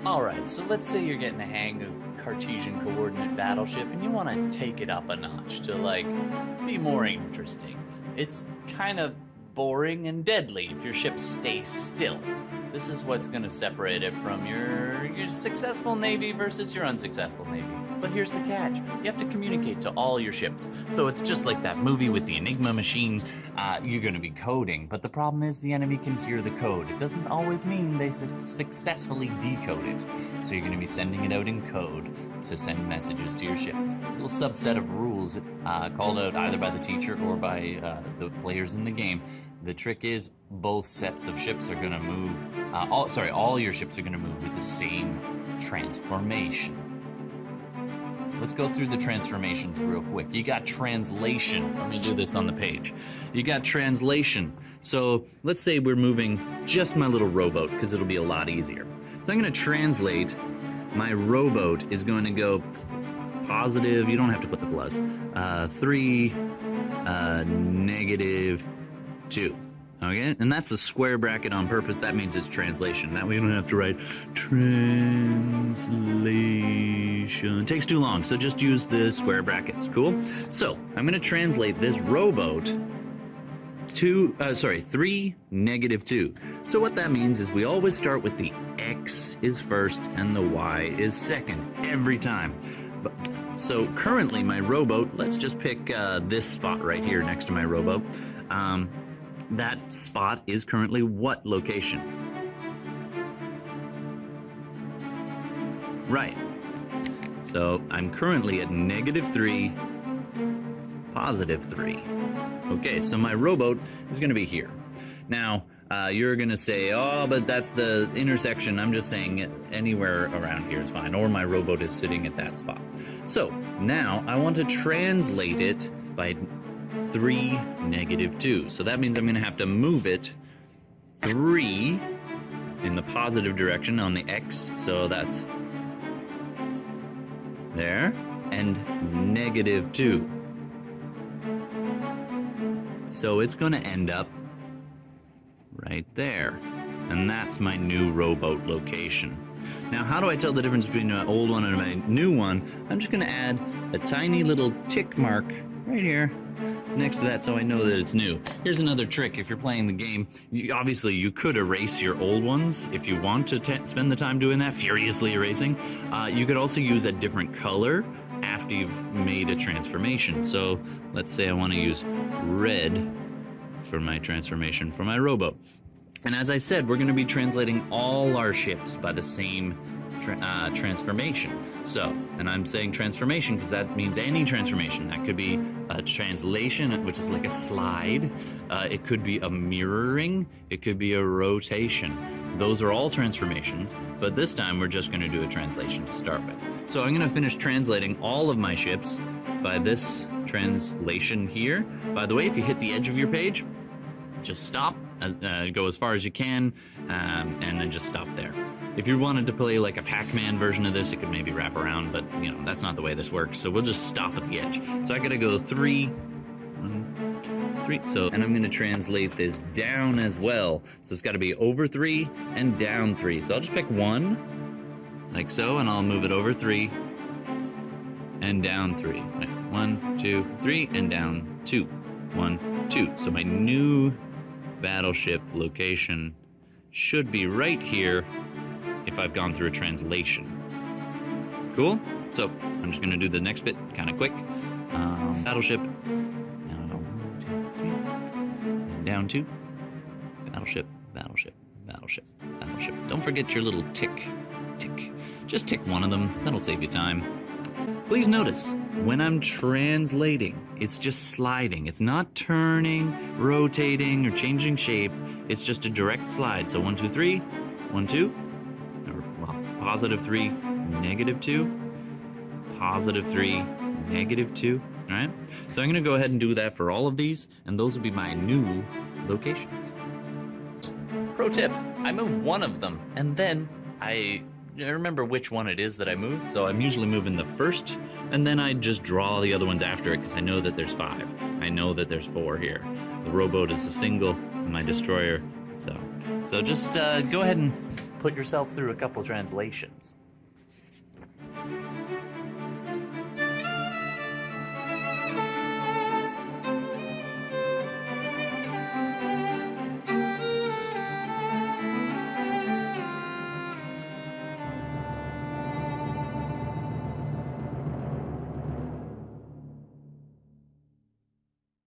Alright, so let's say you're getting a hang of Cartesian coordinate battleship and you want to take it up a notch to, like, be more interesting. It's kind of boring and deadly if your ship stays still. This is what's going to separate it from your successful navy versus your unsuccessful navy. But here's the catch. You have to communicate to all your ships. So it's just like that movie with the Enigma machine. You're going to be coding, but the problem is the enemy can hear the code. It doesn't always mean they successfully decode it. So you're going to be sending it out in code to send messages to your ship. A little subset of rules called out either by the teacher or by the players in the game. The trick is both sets of ships are going to move, all your ships are going to move with the same transformation. Let's go through the transformations real quick. You got translation. Let me do this on the page. You got translation. So let's say we're moving just my little rowboat because it'll be a lot easier. So I'm going to translate. My rowboat is going to go positive. You don't have to put the plus. 3, -2. Okay, and that's a square bracket on purpose. That means it's translation. That way you don't have to write translation. It takes too long, so just use the square brackets. Cool? So I'm going to translate this rowboat 3, -2. So what that means is we always start with the X is first and the Y is second every time. So currently my rowboat, let's just pick this spot right here next to my rowboat. That spot is currently what location? Right. So I'm currently at -3, +3. Okay, so my rowboat is going to be here. Now, you're going to say, oh, but that's the intersection. I'm just saying anywhere around here is fine. Or my rowboat is sitting at that spot. So now I want to translate it by 3, -2. So that means I'm going to have to move it 3 in the positive direction on the X. So that's there. And -2. So it's going to end up right there. And that's my new rowboat location. Now, how do I tell the difference between an old one and my new one? I'm just going to add a tiny little tick mark right here next to that so I know that it's new. Here's another trick. If you're playing the game, obviously you could erase your old ones if you want to spend the time doing that, furiously erasing. You could also use a different color after you've made a transformation. So let's say I want to use red for my transformation for my rowboat. And as I said, we're going to be translating all our ships by the same transformation. So, and I'm saying transformation because that means any transformation. That could be a translation, which is like a slide. It could be a mirroring. It could be a rotation. Those are all transformations, but this time we're just going to do a translation to start with. So I'm going to finish translating all of my ships by this translation here. By the way, if you hit the edge of your page, just stop, go as far as you can, and then just stop there. If you wanted to play like a Pac-Man version of this, it could maybe wrap around, but you know, that's not the way this works. So we'll just stop at the edge. So I gotta go 3, 1, 3. So, and I'm gonna translate this down as well. So it's gotta be over 3 and down 3. So I'll just pick 1, like so, and I'll move it over 3 and down 3. Wait, 1, 2, 3, and down 2. 1, 2. So my new battleship location should be right here if I've gone through a translation. Cool? So I'm just going to do the next bit kind of quick. Battleship. Down 2. Battleship, battleship, battleship, battleship. Don't forget your little tick. Just tick one of them. That'll save you time. Please notice, when I'm translating, it's just sliding. It's not turning, rotating, or changing shape. It's just a direct slide. So 1, 2, 3, 1, 2. Well, +3, -2. +3, -2. All right? So I'm going to go ahead and do that for all of these, and those will be my new locations. Pro tip, I move one of them, and then I remember which one it is that I moved. So I'm usually moving the first, and then I just draw the other ones after it because I know that there's 5. I know that there's 4 here. The rowboat is a single, and my destroyer. So just go ahead and put yourself through a couple translations.